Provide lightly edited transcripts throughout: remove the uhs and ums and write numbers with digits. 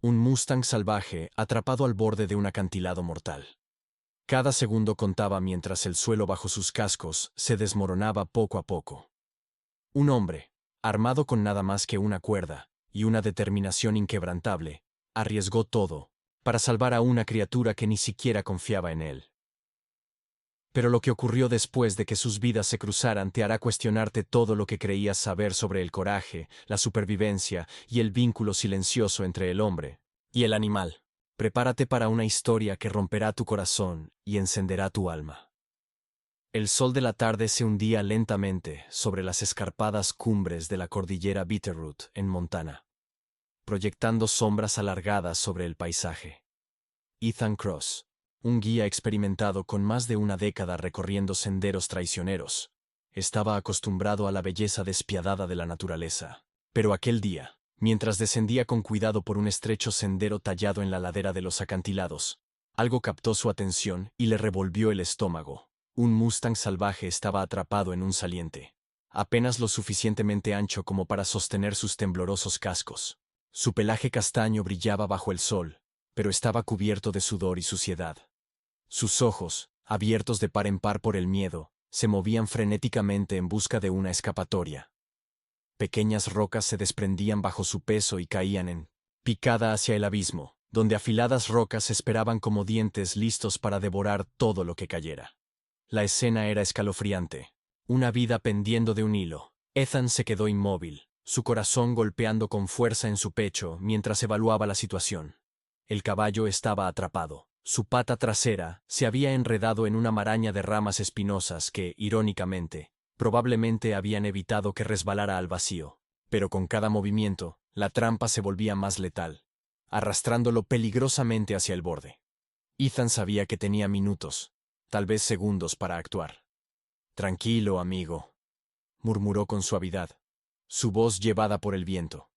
Un Mustang salvaje atrapado al borde de un acantilado mortal. Cada segundo contaba mientras el suelo bajo sus cascos se desmoronaba poco a poco. Un hombre, armado con nada más que una cuerda y una determinación inquebrantable, arriesgó todo para salvar a una criatura que ni siquiera confiaba en él. Pero lo que ocurrió después de que sus vidas se cruzaran te hará cuestionarte todo lo que creías saber sobre el coraje, la supervivencia y el vínculo silencioso entre el hombre y el animal. Prepárate para una historia que romperá tu corazón y encenderá tu alma. El sol de la tarde se hundía lentamente sobre las escarpadas cumbres de la cordillera Bitterroot en Montana, proyectando sombras alargadas sobre el paisaje. Ethan Cross, un guía experimentado con más de una década recorriendo senderos traicioneros, estaba acostumbrado a la belleza despiadada de la naturaleza. Pero aquel día, mientras descendía con cuidado por un estrecho sendero tallado en la ladera de los acantilados, algo captó su atención y le revolvió el estómago. Un Mustang salvaje estaba atrapado en un saliente, apenas lo suficientemente ancho como para sostener sus temblorosos cascos. Su pelaje castaño brillaba bajo el sol, pero estaba cubierto de sudor y suciedad. Sus ojos, abiertos de par en par por el miedo, se movían frenéticamente en busca de una escapatoria. Pequeñas rocas se desprendían bajo su peso y caían en picada hacia el abismo, donde afiladas rocas esperaban como dientes listos para devorar todo lo que cayera. La escena era escalofriante. Una vida pendiendo de un hilo. Ethan se quedó inmóvil, su corazón golpeando con fuerza en su pecho mientras evaluaba la situación. El caballo estaba atrapado. Su pata trasera se había enredado en una maraña de ramas espinosas que, irónicamente, probablemente habían evitado que resbalara al vacío. Pero con cada movimiento, la trampa se volvía más letal, arrastrándolo peligrosamente hacia el borde. Ethan sabía que tenía minutos, tal vez segundos para actuar. «Tranquilo, amigo», murmuró con suavidad, su voz llevada por el viento.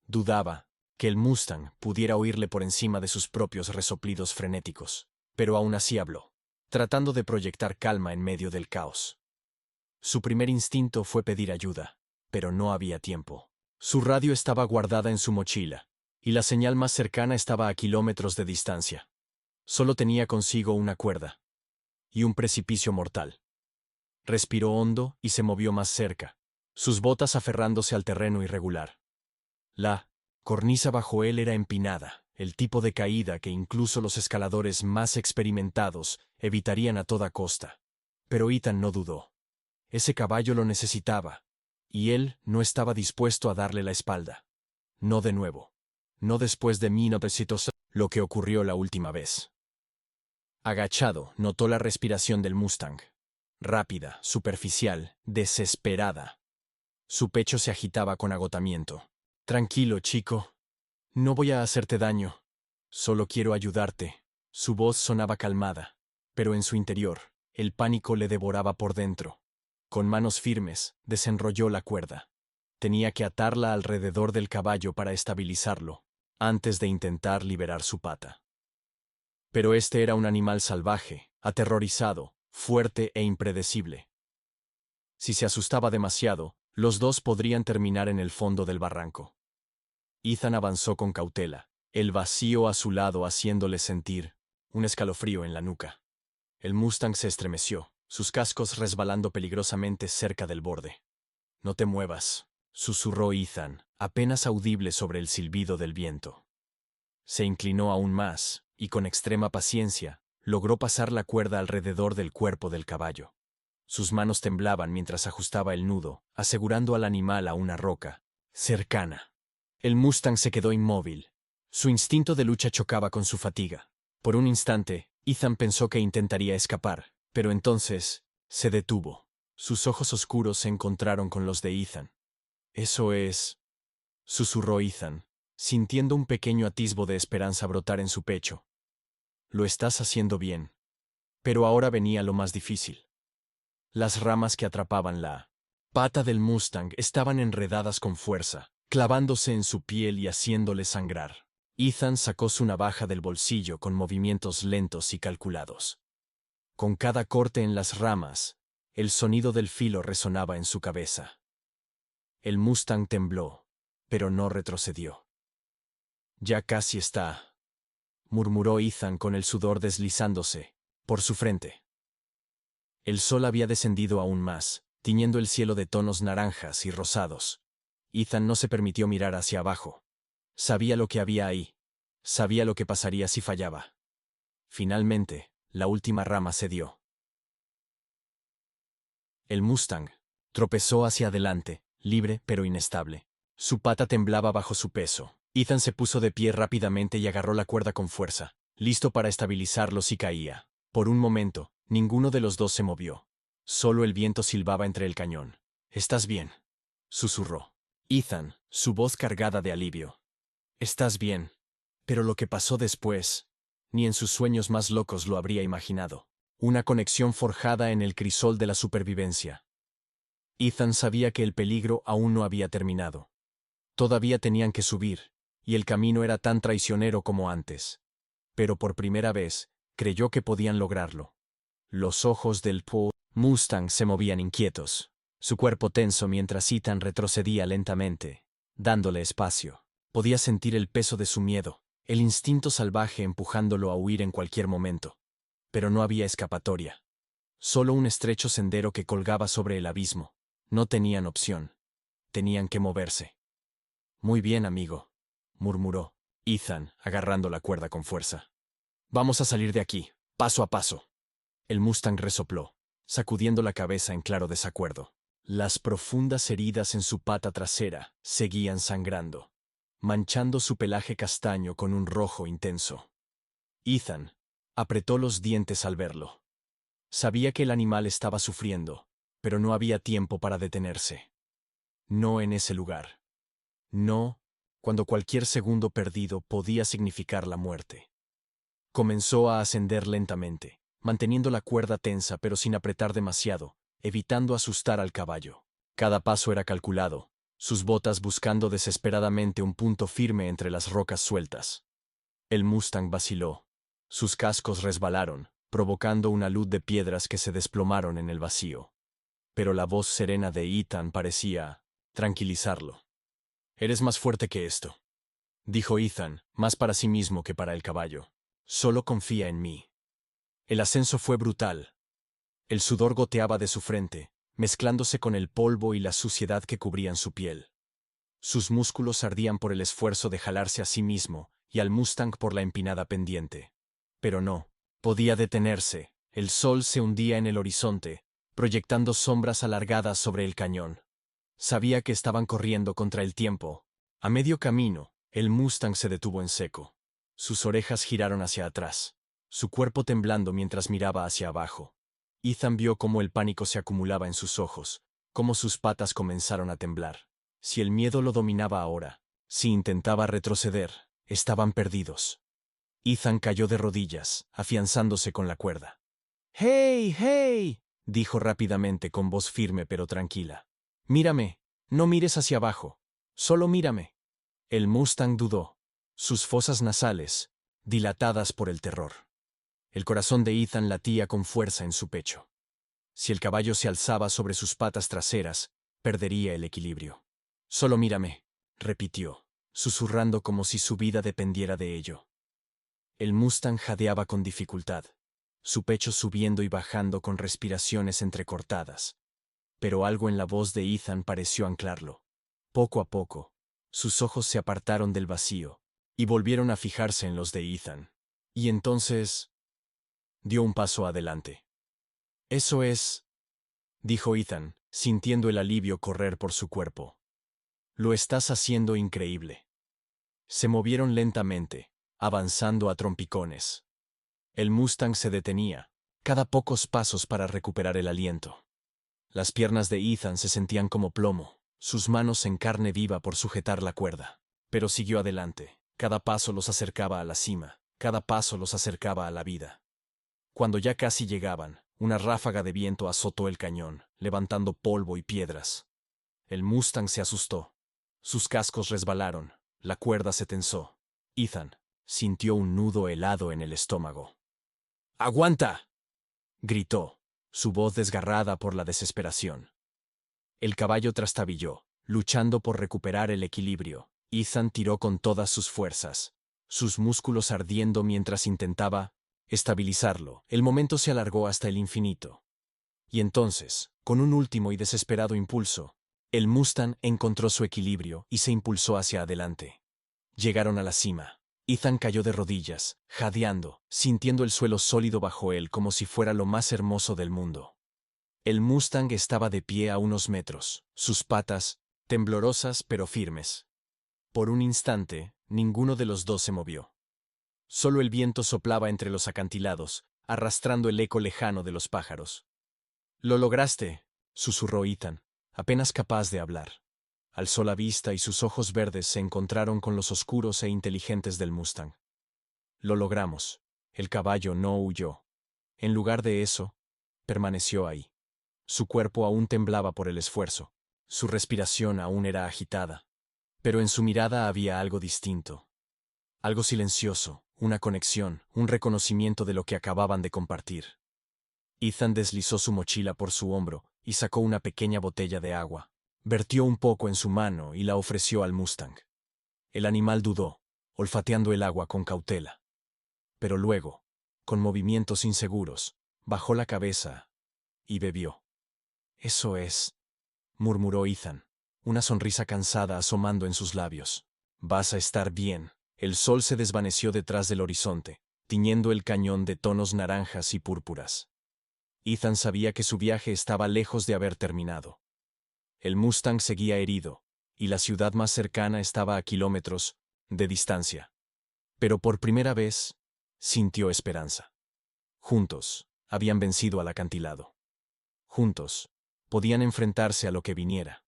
Dudaba que el Mustang pudiera oírle por encima de sus propios resoplidos frenéticos, pero aún así habló, tratando de proyectar calma en medio del caos. Su primer instinto fue pedir ayuda, pero no había tiempo. Su radio estaba guardada en su mochila, y la señal más cercana estaba a kilómetros de distancia. Solo tenía consigo una cuerda y un precipicio mortal. Respiró hondo y se movió más cerca, sus botas aferrándose al terreno irregular. La cornisa bajo él era empinada, el tipo de caída que incluso los escaladores más experimentados evitarían a toda costa. Pero Ethan no dudó. Ese caballo lo necesitaba, y él no estaba dispuesto a darle la espalda. No de nuevo. No después de 1900, lo que ocurrió la última vez. Agachado, notó la respiración del Mustang. Rápida, superficial, desesperada. Su pecho se agitaba con agotamiento. «Tranquilo, chico. No voy a hacerte daño. Solo quiero ayudarte». Su voz sonaba calmada, pero en su interior, el pánico le devoraba por dentro. Con manos firmes, desenrolló la cuerda. Tenía que atarla alrededor del caballo para estabilizarlo, antes de intentar liberar su pata. Pero este era un animal salvaje, aterrorizado, fuerte e impredecible. Si se asustaba demasiado, los dos podrían terminar en el fondo del barranco. Ethan avanzó con cautela, el vacío a su lado haciéndole sentir un escalofrío en la nuca. El Mustang se estremeció, sus cascos resbalando peligrosamente cerca del borde. «No te muevas», susurró Ethan, apenas audible sobre el silbido del viento. Se inclinó aún más, y con extrema paciencia, logró pasar la cuerda alrededor del cuerpo del caballo. Sus manos temblaban mientras ajustaba el nudo, asegurando al animal a una roca cercana. El Mustang se quedó inmóvil. Su instinto de lucha chocaba con su fatiga. Por un instante, Ethan pensó que intentaría escapar, pero entonces se detuvo. Sus ojos oscuros se encontraron con los de Ethan. «Eso es», susurró Ethan, sintiendo un pequeño atisbo de esperanza brotar en su pecho. «Lo estás haciendo bien». Pero ahora venía lo más difícil. Las ramas que atrapaban la pata del Mustang estaban enredadas con fuerza, clavándose en su piel y haciéndole sangrar. Ethan sacó su navaja del bolsillo con movimientos lentos y calculados. Con cada corte en las ramas, el sonido del filo resonaba en su cabeza. El Mustang tembló, pero no retrocedió. Ya casi está, murmuró Ethan con el sudor deslizándose por su frente. El sol había descendido aún más, tiñendo el cielo de tonos naranjas y rosados. Ethan no se permitió mirar hacia abajo. Sabía lo que había ahí. Sabía lo que pasaría si fallaba. Finalmente, la última rama cedió. El Mustang tropezó hacia adelante, libre pero inestable. Su pata temblaba bajo su peso. Ethan se puso de pie rápidamente y agarró la cuerda con fuerza, listo para estabilizarlo si caía. Por un momento, ninguno de los dos se movió. Solo el viento silbaba entre el cañón. «¿Estás bien?», susurró Ethan, su voz cargada de alivio. «Estás bien». Pero lo que pasó después, ni en sus sueños más locos lo habría imaginado. Una conexión forjada en el crisol de la supervivencia. Ethan sabía que el peligro aún no había terminado. Todavía tenían que subir, y el camino era tan traicionero como antes. Pero por primera vez, creyó que podían lograrlo. Los ojos del Mustang se movían inquietos, su cuerpo tenso mientras Ethan retrocedía lentamente, dándole espacio. Podía sentir el peso de su miedo, el instinto salvaje empujándolo a huir en cualquier momento. Pero no había escapatoria. Solo un estrecho sendero que colgaba sobre el abismo. No tenían opción. Tenían que moverse. «Muy bien, amigo», murmuró Ethan, agarrando la cuerda con fuerza. «Vamos a salir de aquí, paso a paso». El Mustang resopló, sacudiendo la cabeza en claro desacuerdo. Las profundas heridas en su pata trasera seguían sangrando, manchando su pelaje castaño con un rojo intenso. Ethan apretó los dientes al verlo. Sabía que el animal estaba sufriendo, pero no había tiempo para detenerse. No en ese lugar. No, cuando cualquier segundo perdido podía significar la muerte. Comenzó a ascender lentamente, manteniendo la cuerda tensa pero sin apretar demasiado, evitando asustar al caballo. Cada paso era calculado, sus botas buscando desesperadamente un punto firme entre las rocas sueltas. El Mustang vaciló. Sus cascos resbalaron, provocando una luz de piedras que se desplomaron en el vacío. Pero la voz serena de Ethan parecía tranquilizarlo. «Eres más fuerte que esto», dijo Ethan, más para sí mismo que para el caballo. «Solo confía en mí». El ascenso fue brutal. El sudor goteaba de su frente, mezclándose con el polvo y la suciedad que cubrían su piel. Sus músculos ardían por el esfuerzo de jalarse a sí mismo y al Mustang por la empinada pendiente. Pero no podía detenerse. El sol se hundía en el horizonte, proyectando sombras alargadas sobre el cañón. Sabía que estaban corriendo contra el tiempo. A medio camino, el Mustang se detuvo en seco. Sus orejas giraron hacia atrás, su cuerpo temblando mientras miraba hacia abajo. Ethan vio cómo el pánico se acumulaba en sus ojos, cómo sus patas comenzaron a temblar. Si el miedo lo dominaba ahora, si intentaba retroceder, estaban perdidos. Ethan cayó de rodillas, afianzándose con la cuerda. «¡Hey, hey!», dijo rápidamente con voz firme pero tranquila. «Mírame, no mires hacia abajo, solo mírame». El Mustang dudó, sus fosas nasales, dilatadas por el terror. El corazón de Ethan latía con fuerza en su pecho. Si el caballo se alzaba sobre sus patas traseras, perdería el equilibrio. «Solo mírame», repitió, susurrando como si su vida dependiera de ello. El Mustang jadeaba con dificultad, su pecho subiendo y bajando con respiraciones entrecortadas. Pero algo en la voz de Ethan pareció anclarlo. Poco a poco, sus ojos se apartaron del vacío y volvieron a fijarse en los de Ethan. Y entonces dio un paso adelante. «Eso es», dijo Ethan, sintiendo el alivio correr por su cuerpo. «Lo estás haciendo increíble». Se movieron lentamente, avanzando a trompicones. El Mustang se detenía, cada pocos pasos para recuperar el aliento. Las piernas de Ethan se sentían como plomo, sus manos en carne viva por sujetar la cuerda. Pero siguió adelante. Cada paso los acercaba a la cima, cada paso los acercaba a la vida. Cuando ya casi llegaban, una ráfaga de viento azotó el cañón, levantando polvo y piedras. El Mustang se asustó. Sus cascos resbalaron, la cuerda se tensó. Ethan sintió un nudo helado en el estómago. «¡Aguanta!», gritó, su voz desgarrada por la desesperación. El caballo trastabilló, luchando por recuperar el equilibrio, Ethan tiró con todas sus fuerzas, sus músculos ardiendo mientras intentaba estabilizarlo. El momento se alargó hasta el infinito. Y entonces, con un último y desesperado impulso, el Mustang encontró su equilibrio y se impulsó hacia adelante. Llegaron a la cima. Ethan cayó de rodillas, jadeando, sintiendo el suelo sólido bajo él como si fuera lo más hermoso del mundo. El Mustang estaba de pie a unos metros, sus patas, temblorosas pero firmes. Por un instante, ninguno de los dos se movió. Solo el viento soplaba entre los acantilados, arrastrando el eco lejano de los pájaros. «Lo lograste», susurró Ethan, apenas capaz de hablar. Alzó la vista y sus ojos verdes se encontraron con los oscuros e inteligentes del Mustang. «Lo logramos». El caballo no huyó. En lugar de eso, permaneció ahí. Su cuerpo aún temblaba por el esfuerzo. Su respiración aún era agitada. Pero en su mirada había algo distinto. Algo silencioso, una conexión, un reconocimiento de lo que acababan de compartir. Ethan deslizó su mochila por su hombro y sacó una pequeña botella de agua. Vertió un poco en su mano y la ofreció al Mustang. El animal dudó, olfateando el agua con cautela. Pero luego, con movimientos inseguros, bajó la cabeza y bebió. «Eso es», murmuró Ethan, una sonrisa cansada asomando en sus labios. «Vas a estar bien». El sol se desvaneció detrás del horizonte, tiñendo el cañón de tonos naranjas y púrpuras. Ethan sabía que su viaje estaba lejos de haber terminado. El Mustang seguía herido, y la ciudad más cercana estaba a kilómetros de distancia. Pero por primera vez, sintió esperanza. Juntos, habían vencido al acantilado. Juntos, podían enfrentarse a lo que viniera.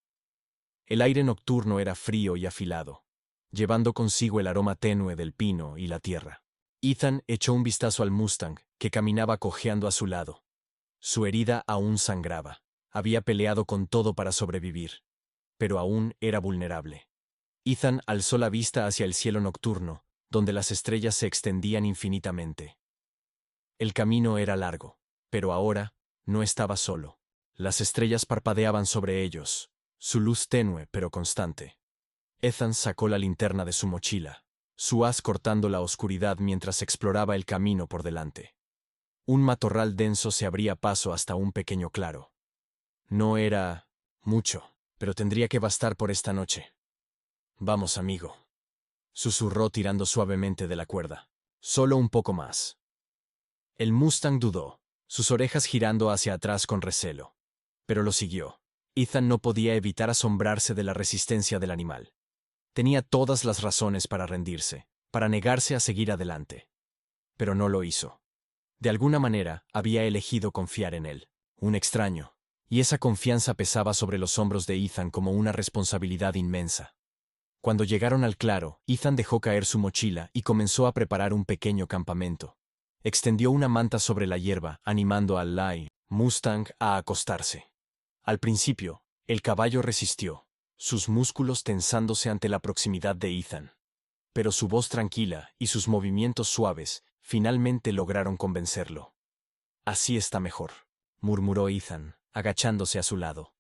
El aire nocturno era frío y afilado, llevando consigo el aroma tenue del pino y la tierra. Ethan echó un vistazo al Mustang, que caminaba cojeando a su lado. Su herida aún sangraba. Había peleado con todo para sobrevivir, pero aún era vulnerable. Ethan alzó la vista hacia el cielo nocturno, donde las estrellas se extendían infinitamente. El camino era largo, pero ahora no estaba solo. Las estrellas parpadeaban sobre ellos, su luz tenue pero constante. Ethan sacó la linterna de su mochila, su haz cortando la oscuridad mientras exploraba el camino por delante. Un matorral denso se abría paso hasta un pequeño claro. No era mucho, pero tendría que bastar por esta noche. «Vamos, amigo», susurró tirando suavemente de la cuerda. «Solo un poco más». El Mustang dudó, sus orejas girando hacia atrás con recelo. Pero lo siguió. Ethan no podía evitar asombrarse de la resistencia del animal. Tenía todas las razones para rendirse, para negarse a seguir adelante. Pero no lo hizo. De alguna manera, había elegido confiar en él, un extraño, y esa confianza pesaba sobre los hombros de Ethan como una responsabilidad inmensa. Cuando llegaron al claro, Ethan dejó caer su mochila y comenzó a preparar un pequeño campamento. Extendió una manta sobre la hierba, animando al Mustang a acostarse. Al principio, el caballo resistió, sus músculos tensándose ante la proximidad de Ethan. Pero su voz tranquila y sus movimientos suaves finalmente lograron convencerlo. «Así está mejor», murmuró Ethan, agachándose a su lado.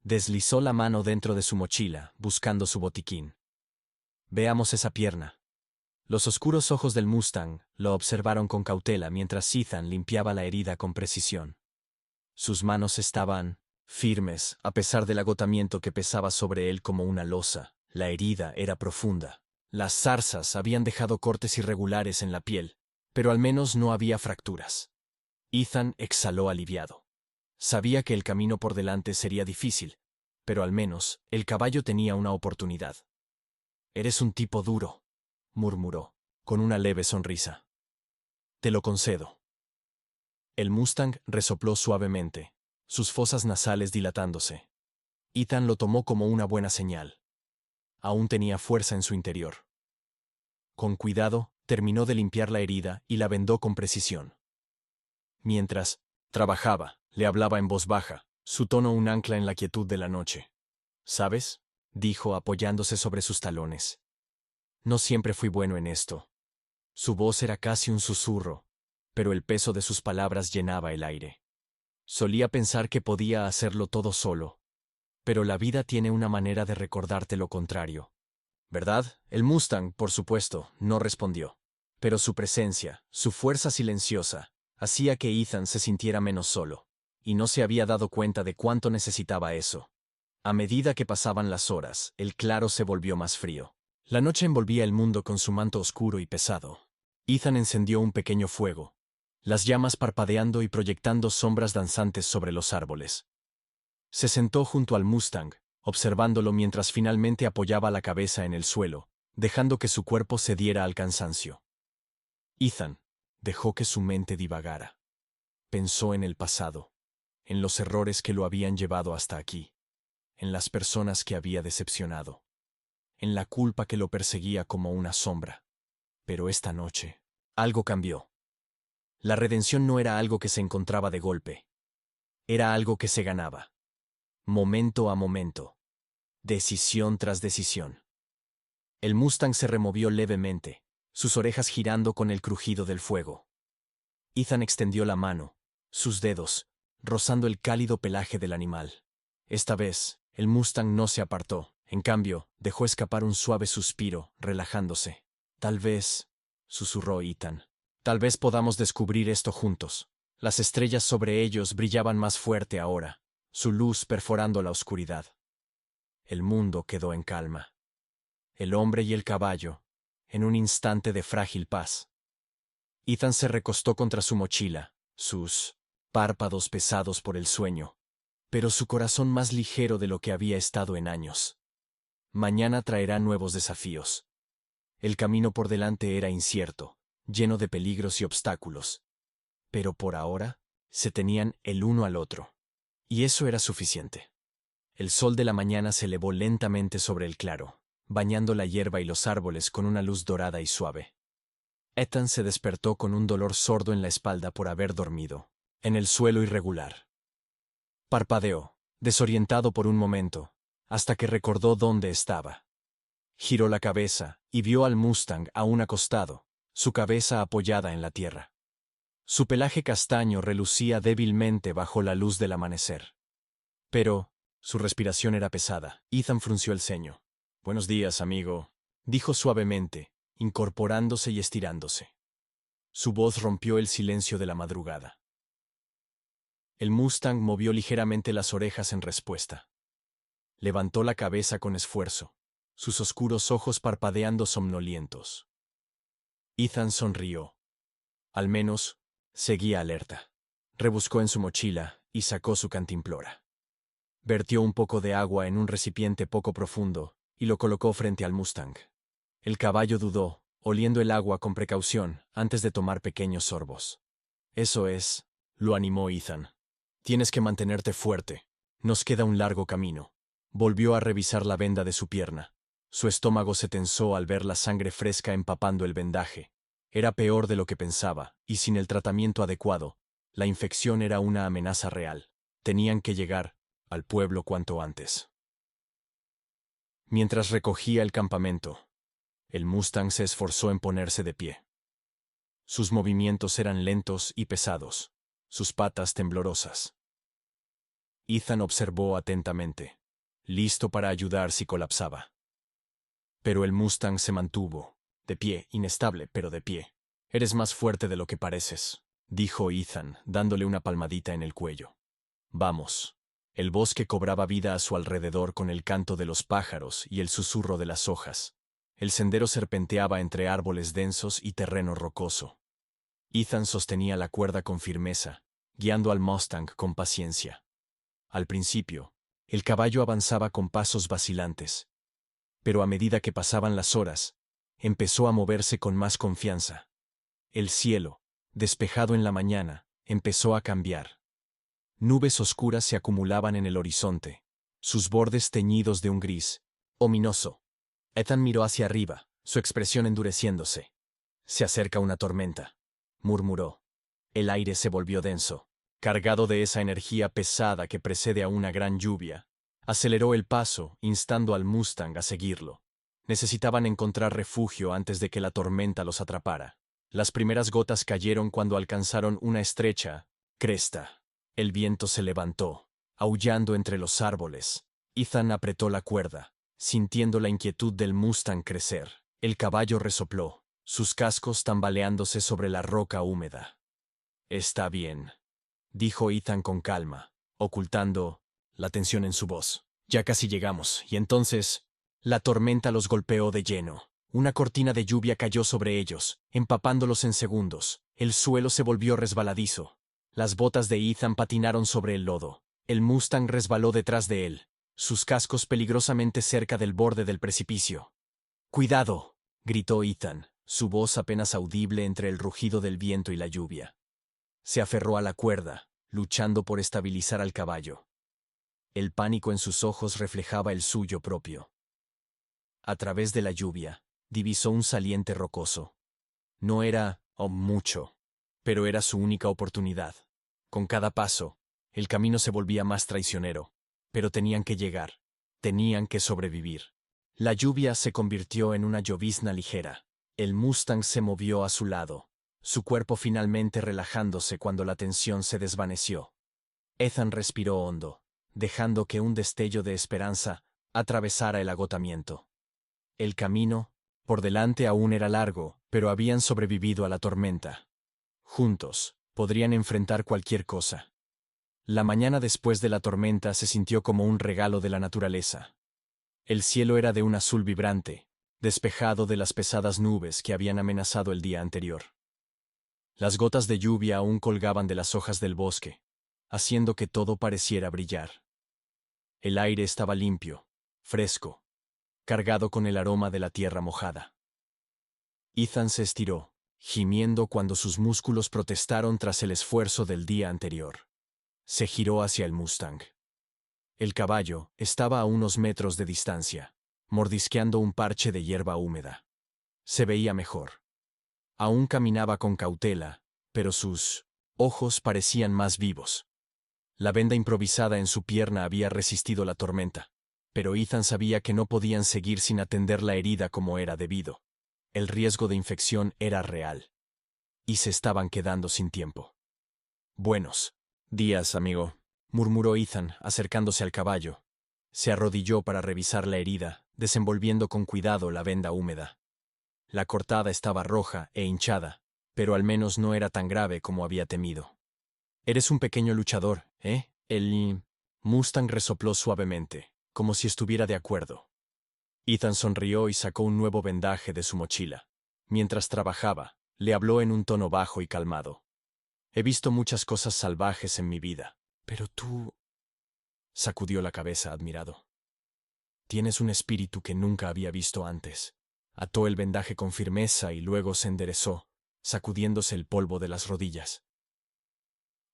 Deslizó la mano dentro de su mochila, buscando su botiquín. «Veamos esa pierna». Los oscuros ojos del Mustang lo observaron con cautela mientras Ethan limpiaba la herida con precisión. Sus manos estaban firmes, a pesar del agotamiento que pesaba sobre él como una losa. La herida era profunda. Las zarzas habían dejado cortes irregulares en la piel, pero al menos no había fracturas. Ethan exhaló aliviado. Sabía que el camino por delante sería difícil, pero al menos el caballo tenía una oportunidad. «Eres un tipo duro», murmuró, con una leve sonrisa. «Te lo concedo». El Mustang resopló suavemente, sus fosas nasales dilatándose. Ethan lo tomó como una buena señal. Aún tenía fuerza en su interior. Con cuidado, terminó de limpiar la herida y la vendó con precisión. Mientras trabajaba, le hablaba en voz baja, su tono un ancla en la quietud de la noche. «¿Sabes?», dijo apoyándose sobre sus talones. «No siempre fui bueno en esto». Su voz era casi un susurro, pero el peso de sus palabras llenaba el aire. Solía pensar que podía hacerlo todo solo, pero la vida tiene una manera de recordarte lo contrario. ¿verdad? El Mustang, por supuesto, no respondió. Pero su presencia, su fuerza silenciosa, hacía que Ethan se sintiera menos solo, y no se había dado cuenta de cuánto necesitaba eso. A medida que pasaban las horas, el claro se volvió más frío. La noche envolvía el mundo con su manto oscuro y pesado. Ethan encendió un pequeño fuego, las llamas parpadeando y proyectando sombras danzantes sobre los árboles. Se sentó junto al Mustang, observándolo mientras finalmente apoyaba la cabeza en el suelo, dejando que su cuerpo cediera al cansancio. Ethan dejó que su mente divagara. Pensó en el pasado, en los errores que lo habían llevado hasta aquí, en las personas que había decepcionado, en la culpa que lo perseguía como una sombra. Pero esta noche, algo cambió. La redención no era algo que se encontraba de golpe. Era algo que se ganaba. Momento a momento. Decisión tras decisión. El Mustang se removió levemente, sus orejas girando con el crujido del fuego. Ethan extendió la mano, sus dedos, rozando el cálido pelaje del animal. Esta vez, el Mustang no se apartó, en cambio, dejó escapar un suave suspiro, relajándose. Tal vez, susurró Ethan, tal vez podamos descubrir esto juntos. Las estrellas sobre ellos brillaban más fuerte ahora, su luz perforando la oscuridad. El mundo quedó en calma. El hombre y el caballo, en un instante de frágil paz. Ethan se recostó contra su mochila, sus párpados pesados por el sueño, pero su corazón más ligero de lo que había estado en años. Mañana traerá nuevos desafíos. El camino por delante era incierto, lleno de peligros y obstáculos. Pero por ahora, se tenían el uno al otro. Y eso era suficiente. El sol de la mañana se elevó lentamente sobre el claro, bañando la hierba y los árboles con una luz dorada y suave. Ethan se despertó con un dolor sordo en la espalda por haber dormido, en el suelo irregular. Parpadeó, desorientado por un momento, hasta que recordó dónde estaba. Giró la cabeza y vio al Mustang aún acostado, su cabeza apoyada en la tierra. Su pelaje castaño relucía débilmente bajo la luz del amanecer. Pero su respiración era pesada. Ethan frunció el ceño. «Buenos días, amigo», dijo suavemente, incorporándose y estirándose. Su voz rompió el silencio de la madrugada. El Mustang movió ligeramente las orejas en respuesta. Levantó la cabeza con esfuerzo, sus oscuros ojos parpadeando somnolientos. Ethan sonrió. Al menos, seguía alerta. Rebuscó en su mochila y sacó su cantimplora. Vertió un poco de agua en un recipiente poco profundo y lo colocó frente al Mustang. El caballo dudó, oliendo el agua con precaución antes de tomar pequeños sorbos. «Eso es», lo animó Ethan. «Tienes que mantenerte fuerte. Nos queda un largo camino». Volvió a revisar la venda de su pierna. Su estómago se tensó al ver la sangre fresca empapando el vendaje. Era peor de lo que pensaba, y sin el tratamiento adecuado, la infección era una amenaza real. Tenían que llegar al pueblo cuanto antes. Mientras recogía el campamento, el Mustang se esforzó en ponerse de pie. Sus movimientos eran lentos y pesados, sus patas temblorosas. Ethan observó atentamente, listo para ayudar si colapsaba. Pero el Mustang se mantuvo, de pie, inestable, pero de pie. «Eres más fuerte de lo que pareces», dijo Ethan, dándole una palmadita en el cuello. «Vamos». El bosque cobraba vida a su alrededor con el canto de los pájaros y el susurro de las hojas. El sendero serpenteaba entre árboles densos y terreno rocoso. Ethan sostenía la cuerda con firmeza, guiando al Mustang con paciencia. Al principio, el caballo avanzaba con pasos vacilantes. Pero a medida que pasaban las horas, empezó a moverse con más confianza. El cielo, despejado en la mañana, empezó a cambiar. Nubes oscuras se acumulaban en el horizonte, sus bordes teñidos de un gris ominoso. Ethan miró hacia arriba, su expresión endureciéndose. «Se acerca una tormenta», murmuró. El aire se volvió denso, cargado de esa energía pesada que precede a una gran lluvia. Aceleró el paso, instando al Mustang a seguirlo. Necesitaban encontrar refugio antes de que la tormenta los atrapara. Las primeras gotas cayeron cuando alcanzaron una estrecha cresta. El viento se levantó, aullando entre los árboles. Ethan apretó la cuerda, sintiendo la inquietud del Mustang crecer. El caballo resopló, sus cascos tambaleándose sobre la roca húmeda. «Está bien», dijo Ethan con calma, ocultando la tensión en su voz. «Ya casi llegamos, y entonces...» La tormenta los golpeó de lleno. Una cortina de lluvia cayó sobre ellos, empapándolos en segundos. El suelo se volvió resbaladizo. Las botas de Ethan patinaron sobre el lodo. El Mustang resbaló detrás de él, sus cascos peligrosamente cerca del borde del precipicio. «¡Cuidado!», gritó Ethan, su voz apenas audible entre el rugido del viento y la lluvia. Se aferró a la cuerda, luchando por estabilizar al caballo. El pánico en sus ojos reflejaba el suyo propio. A través de la lluvia, divisó un saliente rocoso. No era, mucho, pero era su única oportunidad. Con cada paso, el camino se volvía más traicionero, pero tenían que llegar, tenían que sobrevivir. La lluvia se convirtió en una llovizna ligera. El Mustang se movió a su lado, su cuerpo finalmente relajándose cuando la tensión se desvaneció. Ethan respiró hondo, dejando que un destello de esperanza atravesara el agotamiento. El camino, por delante aún era largo, pero habían sobrevivido a la tormenta. Juntos, podrían enfrentar cualquier cosa. La mañana después de la tormenta se sintió como un regalo de la naturaleza. El cielo era de un azul vibrante, despejado de las pesadas nubes que habían amenazado el día anterior. Las gotas de lluvia aún colgaban de las hojas del bosque, haciendo que todo pareciera brillar. El aire estaba limpio, fresco, cargado con el aroma de la tierra mojada. Ethan se estiró, gimiendo cuando sus músculos protestaron tras el esfuerzo del día anterior. Se giró hacia el Mustang. El caballo estaba a unos metros de distancia, mordisqueando un parche de hierba húmeda. Se veía mejor. Aún caminaba con cautela, pero sus ojos parecían más vivos. La venda improvisada en su pierna había resistido la tormenta, pero Ethan sabía que no podían seguir sin atender la herida como era debido. El riesgo de infección era real. Y se estaban quedando sin tiempo. «Buenos días, amigo», murmuró Ethan, acercándose al caballo. Se arrodilló para revisar la herida, desenvolviendo con cuidado la venda húmeda. La cortada estaba roja e hinchada, pero al menos no era tan grave como había temido. «Eres un pequeño luchador, ¿eh?» El Mustang resopló suavemente, como si estuviera de acuerdo. Ethan sonrió y sacó un nuevo vendaje de su mochila. Mientras trabajaba, le habló en un tono bajo y calmado. «He visto muchas cosas salvajes en mi vida, pero tú...» Sacudió la cabeza admirado. «Tienes un espíritu que nunca había visto antes». Ató el vendaje con firmeza y luego se enderezó, sacudiéndose el polvo de las rodillas.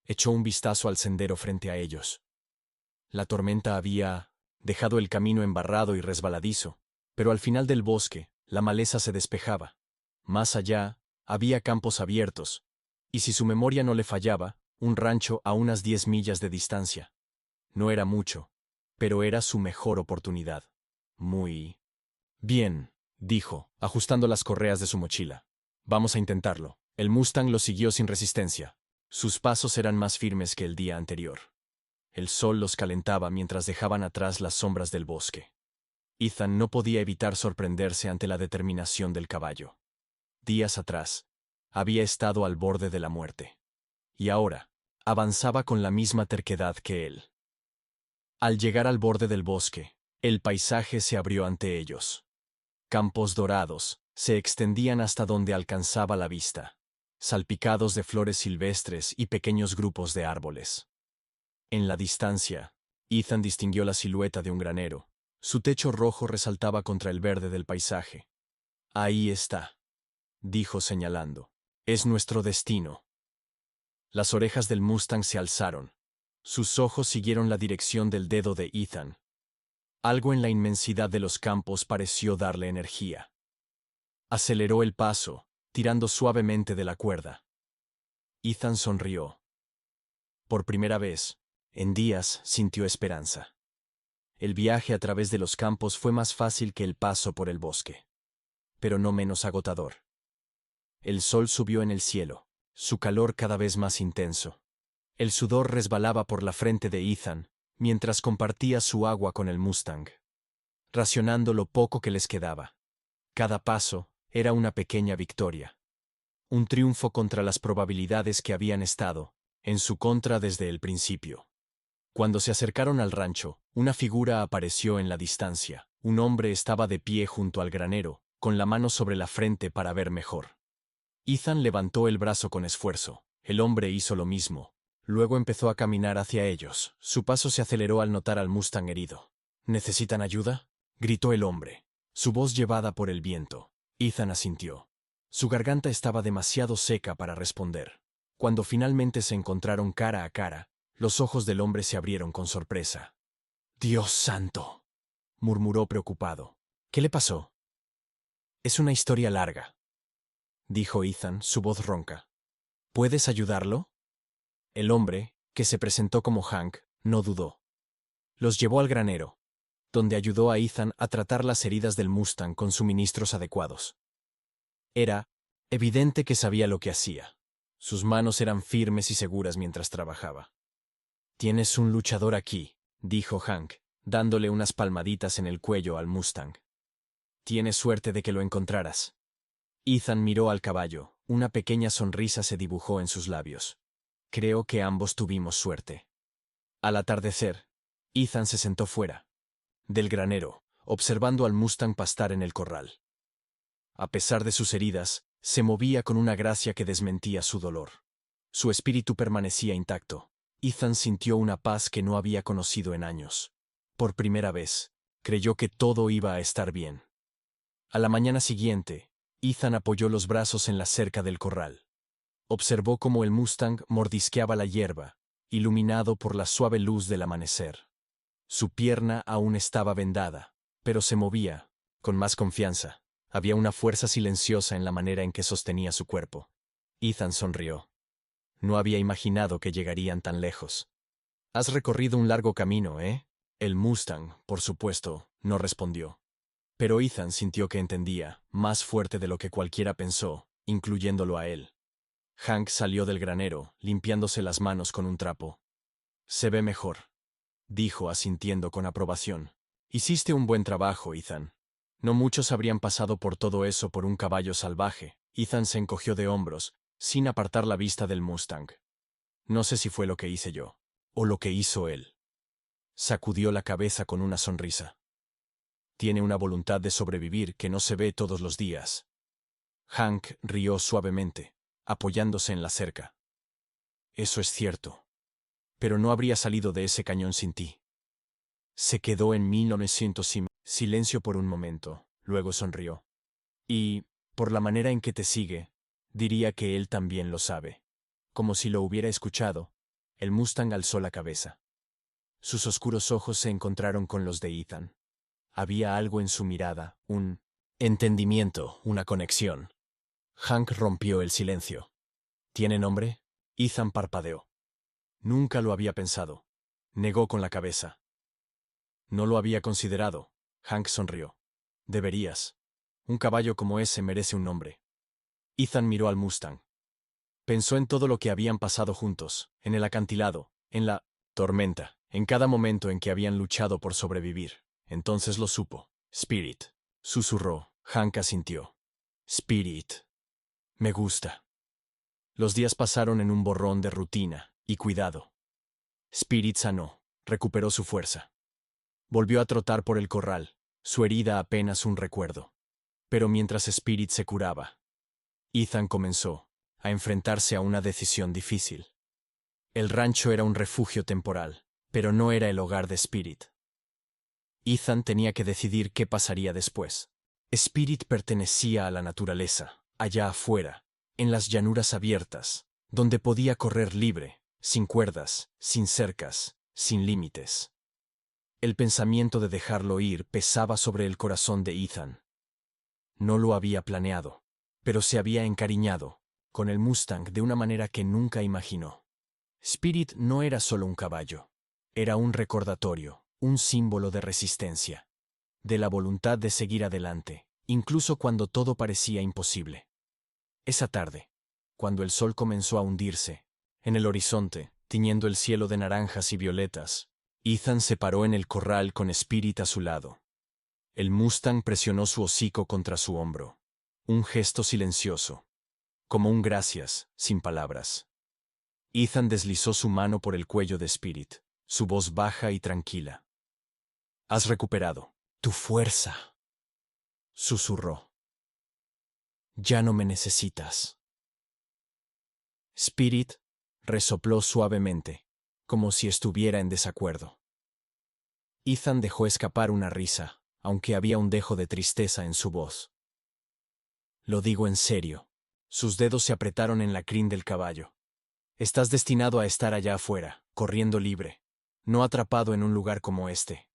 Echó un vistazo al sendero frente a ellos. La tormenta había dejado el camino embarrado y resbaladizo, pero al final del bosque, la maleza se despejaba. Más allá, había campos abiertos, y si su memoria no le fallaba, un rancho a unas 10 millas de distancia. No era mucho, pero era su mejor oportunidad. «Muy bien», dijo, ajustando las correas de su mochila. «Vamos a intentarlo». El Mustang lo siguió sin resistencia. Sus pasos eran más firmes que el día anterior. El sol los calentaba mientras dejaban atrás las sombras del bosque. Ethan no podía evitar sorprenderse ante la determinación del caballo. Días atrás, había estado al borde de la muerte. Y ahora, avanzaba con la misma terquedad que él. Al llegar al borde del bosque, el paisaje se abrió ante ellos. Campos dorados se extendían hasta donde alcanzaba la vista, salpicados de flores silvestres y pequeños grupos de árboles. En la distancia, Ethan distinguió la silueta de un granero. Su techo rojo resaltaba contra el verde del paisaje. «Ahí está», dijo señalando. «Es nuestro destino». Las orejas del Mustang se alzaron. Sus ojos siguieron la dirección del dedo de Ethan. Algo en la inmensidad de los campos pareció darle energía. Aceleró el paso, tirando suavemente de la cuerda. Ethan sonrió. Por primera vez, en días, sintió esperanza. El viaje a través de los campos fue más fácil que el paso por el bosque, pero no menos agotador. El sol subió en el cielo, su calor cada vez más intenso. El sudor resbalaba por la frente de Ethan, mientras compartía su agua con el Mustang. racionando lo poco que les quedaba. Cada paso era una pequeña victoria. Un triunfo contra las probabilidades que habían estado en su contra desde el principio. Cuando se acercaron al rancho, una figura apareció en la distancia. Un hombre estaba de pie junto al granero, con la mano sobre la frente para ver mejor. Ethan levantó el brazo con esfuerzo. El hombre hizo lo mismo. Luego empezó a caminar hacia ellos. Su paso se aceleró al notar al Mustang herido. ¿Necesitan ayuda?, gritó el hombre, su voz llevada por el viento. Ethan asintió. Su garganta estaba demasiado seca para responder. Cuando finalmente se encontraron cara a cara, los ojos del hombre se abrieron con sorpresa. «¡Dios santo!», murmuró preocupado. «¿Qué le pasó?». «Es una historia larga», dijo Ethan, su voz ronca. «¿Puedes ayudarlo?». El hombre, que se presentó como Hank, no dudó. Los llevó al granero, donde ayudó a Ethan a tratar las heridas del Mustang con suministros adecuados. Era evidente que sabía lo que hacía. Sus manos eran firmes y seguras mientras trabajaba. «Tienes un luchador aquí», dijo Hank, dándole unas palmaditas en el cuello al Mustang. «Tienes suerte de que lo encontraras». Ethan miró al caballo. Una pequeña sonrisa se dibujó en sus labios. «Creo que ambos tuvimos suerte». Al atardecer, Ethan se sentó fuera del granero, observando al Mustang pastar en el corral. A pesar de sus heridas, se movía con una gracia que desmentía su dolor. Su espíritu permanecía intacto. Ethan sintió una paz que no había conocido en años. Por primera vez, creyó que todo iba a estar bien. A la mañana siguiente, Ethan apoyó los brazos en la cerca del corral. Observó cómo el Mustang mordisqueaba la hierba, iluminado por la suave luz del amanecer. Su pierna aún estaba vendada, pero se movía, con más confianza. Había una fuerza silenciosa en la manera en que sostenía su cuerpo. Ethan sonrió. No había imaginado que llegarían tan lejos. «Has recorrido un largo camino, ¿eh?». El Mustang, por supuesto, no respondió. Pero Ethan sintió que entendía, más fuerte de lo que cualquiera pensó, incluyéndolo a él. Hank salió del granero, limpiándose las manos con un trapo. «Se ve mejor», dijo asintiendo con aprobación. «Hiciste un buen trabajo, Ethan». No muchos habrían pasado por todo eso por un caballo salvaje. Ethan se encogió de hombros, sin apartar la vista del Mustang. «No sé si fue lo que hice yo, o lo que hizo él». Sacudió la cabeza con una sonrisa. «Tiene una voluntad de sobrevivir que no se ve todos los días». Hank rió suavemente, apoyándose en la cerca. «Eso es cierto. Pero no habría salido de ese cañón sin ti». Se quedó en 1900 y silencio por un momento, luego sonrió. «Y, por la manera en que te sigue, diría que él también lo sabe». Como si lo hubiera escuchado, el Mustang alzó la cabeza. Sus oscuros ojos se encontraron con los de Ethan. Había algo en su mirada, un entendimiento, una conexión. Hank rompió el silencio. «¿Tiene nombre?». Ethan parpadeó. «Nunca lo había pensado». Negó con la cabeza. «No lo había considerado». Hank sonrió. «Deberías. Un caballo como ese merece un nombre». Ethan miró al Mustang. Pensó en todo lo que habían pasado juntos, en el acantilado, en la tormenta, en cada momento en que habían luchado por sobrevivir. Entonces lo supo. «Spirit», susurró. Hank asintió. «Spirit. Me gusta». Los días pasaron en un borrón de rutina y cuidado. Spirit sanó, recuperó su fuerza. Volvió a trotar por el corral, su herida apenas un recuerdo. Pero mientras Spirit se curaba, Ethan comenzó a enfrentarse a una decisión difícil. El rancho era un refugio temporal, pero no era el hogar de Spirit. Ethan tenía que decidir qué pasaría después. Spirit pertenecía a la naturaleza, allá afuera, en las llanuras abiertas, donde podía correr libre, sin cuerdas, sin cercas, sin límites. El pensamiento de dejarlo ir pesaba sobre el corazón de Ethan. No lo había planeado, pero se había encariñado con el Mustang de una manera que nunca imaginó. Spirit no era solo un caballo, era un recordatorio, un símbolo de resistencia, de la voluntad de seguir adelante, incluso cuando todo parecía imposible. Esa tarde, cuando el sol comenzó a hundirse, en el horizonte, tiñendo el cielo de naranjas y violetas, Ethan se paró en el corral con Spirit a su lado. El Mustang presionó su hocico contra su hombro. Un gesto silencioso. Como un gracias, sin palabras. Ethan deslizó su mano por el cuello de Spirit, su voz baja y tranquila. «Has recuperado tu fuerza», susurró. «Ya no me necesitas». Spirit resopló suavemente, como si estuviera en desacuerdo. Ethan dejó escapar una risa, aunque había un dejo de tristeza en su voz. «Lo digo en serio». Sus dedos se apretaron en la crin del caballo. «Estás destinado a estar allá afuera, corriendo libre, no atrapado en un lugar como este».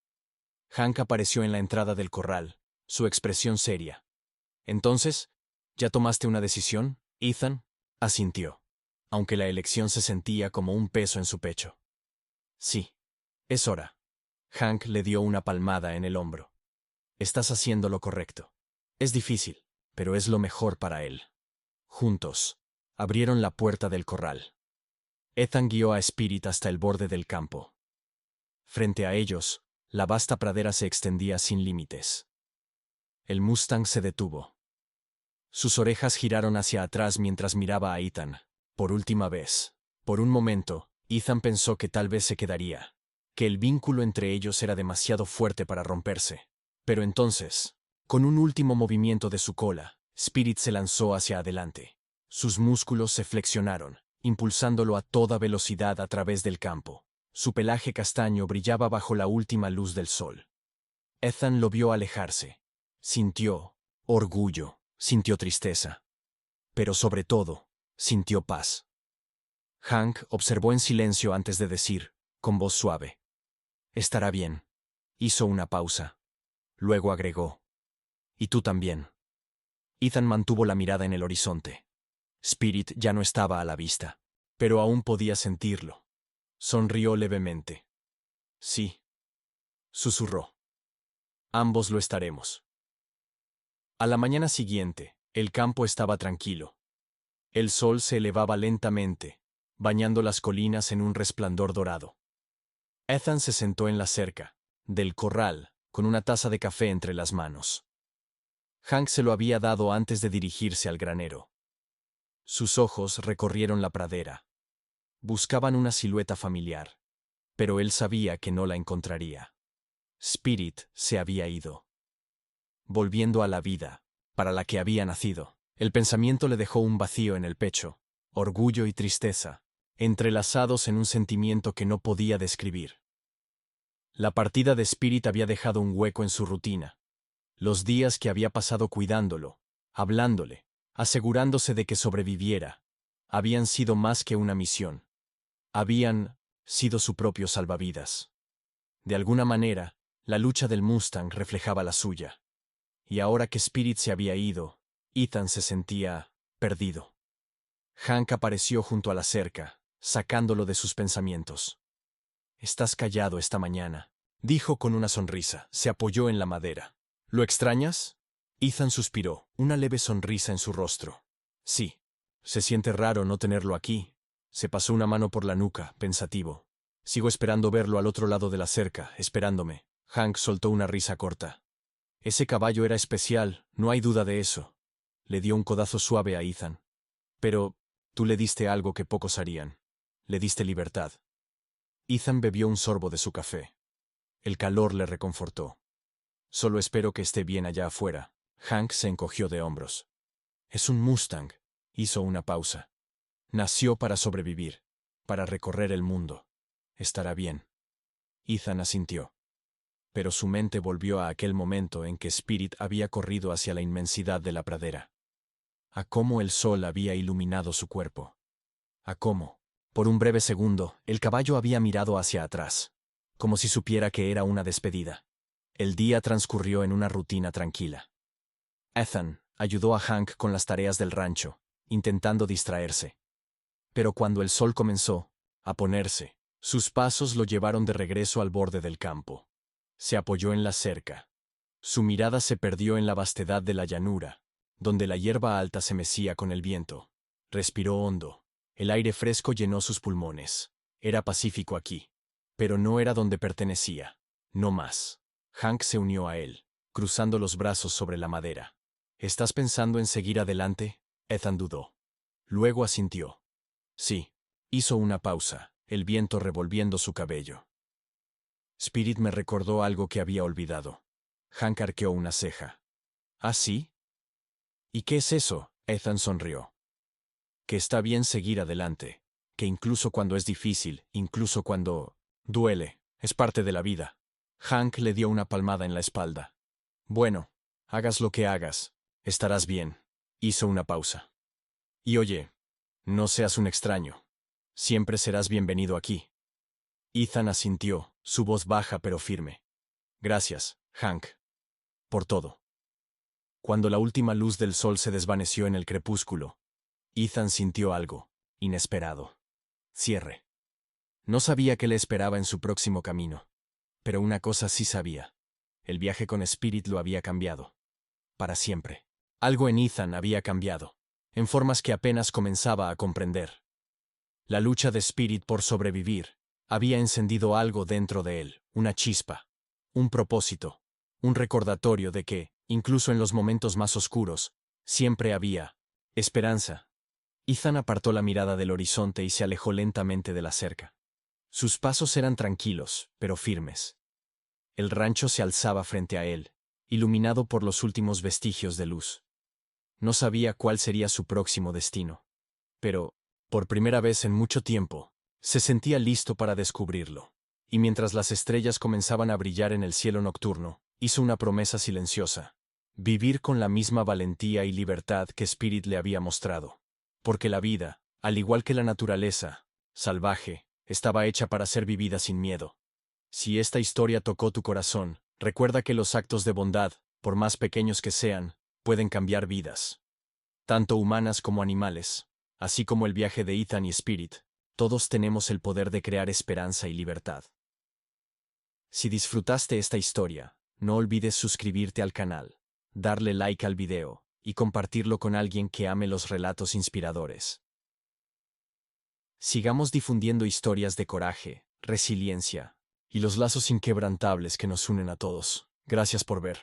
Hank apareció en la entrada del corral, su expresión seria. «Entonces, ¿ya tomaste una decisión, Ethan?» Asintió, aunque la elección se sentía como un peso en su pecho. «Sí, es hora». Hank le dio una palmada en el hombro. «Estás haciendo lo correcto. Es difícil, pero es lo mejor para él». Juntos, abrieron la puerta del corral. Ethan guió a Spirit hasta el borde del campo. Frente a ellos, la vasta pradera se extendía sin límites. El Mustang se detuvo. Sus orejas giraron hacia atrás mientras miraba a Ethan, por última vez. Por un momento, Ethan pensó que tal vez se quedaría, que el vínculo entre ellos era demasiado fuerte para romperse. Pero entonces, con un último movimiento de su cola, Spirit se lanzó hacia adelante. Sus músculos se flexionaron, impulsándolo a toda velocidad a través del campo. Su pelaje castaño brillaba bajo la última luz del sol. Ethan lo vio alejarse. Sintió orgullo, sintió tristeza. Pero sobre todo, sintió paz. Hank observó en silencio antes de decir, con voz suave: «Estará bien». Hizo una pausa. Luego agregó: «Y tú también». Ethan mantuvo la mirada en el horizonte. Spirit ya no estaba a la vista, pero aún podía sentirlo. Sonrió levemente. «Sí», susurró. «Ambos lo estaremos». A la mañana siguiente, el campo estaba tranquilo. El sol se elevaba lentamente, bañando las colinas en un resplandor dorado. Ethan se sentó en la cerca del corral, con una taza de café entre las manos. Hank se lo había dado antes de dirigirse al granero. Sus ojos recorrieron la pradera. Buscaban una silueta familiar, pero él sabía que no la encontraría. Spirit se había ido, volviendo a la vida, para la que había nacido. El pensamiento le dejó un vacío en el pecho, orgullo y tristeza, entrelazados en un sentimiento que no podía describir. La partida de Spirit había dejado un hueco en su rutina. Los días que había pasado cuidándolo, hablándole, asegurándose de que sobreviviera, habían sido más que una misión. Habían sido su propio salvavidas. De alguna manera, la lucha del Mustang reflejaba la suya. Y ahora que Spirit se había ido, Ethan se sentía perdido. Hank apareció junto a la cerca, sacándolo de sus pensamientos. «Estás callado esta mañana», dijo con una sonrisa. Se apoyó en la madera. «¿Lo extrañas?» Ethan suspiró, una leve sonrisa en su rostro. «Sí. Se siente raro no tenerlo aquí». Se pasó una mano por la nuca, pensativo. «Sigo esperando verlo al otro lado de la cerca, esperándome». Hank soltó una risa corta. «Ese caballo era especial, no hay duda de eso». Le dio un codazo suave a Ethan. «Pero tú le diste algo que pocos harían. Le diste libertad». Ethan bebió un sorbo de su café. El calor le reconfortó. «Solo espero que esté bien allá afuera». Hank se encogió de hombros. «Es un Mustang». Hizo una pausa. «Nació para sobrevivir, para recorrer el mundo. Estará bien». Ethan asintió. Pero su mente volvió a aquel momento en que Spirit había corrido hacia la inmensidad de la pradera. A cómo el sol había iluminado su cuerpo. A cómo, por un breve segundo, el caballo había mirado hacia atrás, como si supiera que era una despedida. El día transcurrió en una rutina tranquila. Ethan ayudó a Hank con las tareas del rancho, intentando distraerse. Pero cuando el sol comenzó a ponerse, sus pasos lo llevaron de regreso al borde del campo. Se apoyó en la cerca. Su mirada se perdió en la vastedad de la llanura, donde la hierba alta se mecía con el viento. Respiró hondo. El aire fresco llenó sus pulmones. Era pacífico aquí. Pero no era donde pertenecía. No más. Hank se unió a él. cruzando los brazos sobre la madera. ¿Estás pensando en seguir adelante? Ethan dudó. Luego asintió. Sí. Hizo una pausa, el viento revolviendo su cabello. Spirit me recordó algo que había olvidado. Hank arqueó una ceja. ¿Ah, sí? ¿Y qué es eso? Ethan sonrió. Que está bien seguir adelante. Que incluso cuando es difícil, incluso cuando duele, es parte de la vida. Hank le dio una palmada en la espalda. Bueno, hagas lo que hagas, estarás bien. Hizo una pausa. Y oye, no seas un extraño. Siempre serás bienvenido aquí. Ethan asintió, su voz baja pero firme. Gracias, Hank. Por todo. Cuando la última luz del sol se desvaneció en el crepúsculo, Ethan sintió algo inesperado. Cierre. No sabía qué le esperaba en su próximo camino. Pero una cosa sí sabía. El viaje con Spirit lo había cambiado. Para siempre. Algo en Ethan había cambiado. En formas que apenas comenzaba a comprender. La lucha de Spirit por sobrevivir había encendido algo dentro de él, una chispa, un propósito, un recordatorio de que, incluso en los momentos más oscuros, siempre había esperanza. Ethan apartó la mirada del horizonte y se alejó lentamente de la cerca. Sus pasos eran tranquilos, pero firmes. El rancho se alzaba frente a él, iluminado por los últimos vestigios de luz. No sabía cuál sería su próximo destino. Pero, por primera vez en mucho tiempo, se sentía listo para descubrirlo. Y mientras las estrellas comenzaban a brillar en el cielo nocturno, hizo una promesa silenciosa. Vivir con la misma valentía y libertad que Spirit le había mostrado. Porque la vida, al igual que la naturaleza, salvaje, estaba hecha para ser vivida sin miedo. Si esta historia tocó tu corazón, recuerda que los actos de bondad, por más pequeños que sean, pueden cambiar vidas. Tanto humanas como animales. Así como el viaje de Ethan y Spirit, todos tenemos el poder de crear esperanza y libertad. Si disfrutaste esta historia, no olvides suscribirte al canal, darle like al video y compartirlo con alguien que ame los relatos inspiradores. Sigamos difundiendo historias de coraje, resiliencia y los lazos inquebrantables que nos unen a todos. Gracias por ver.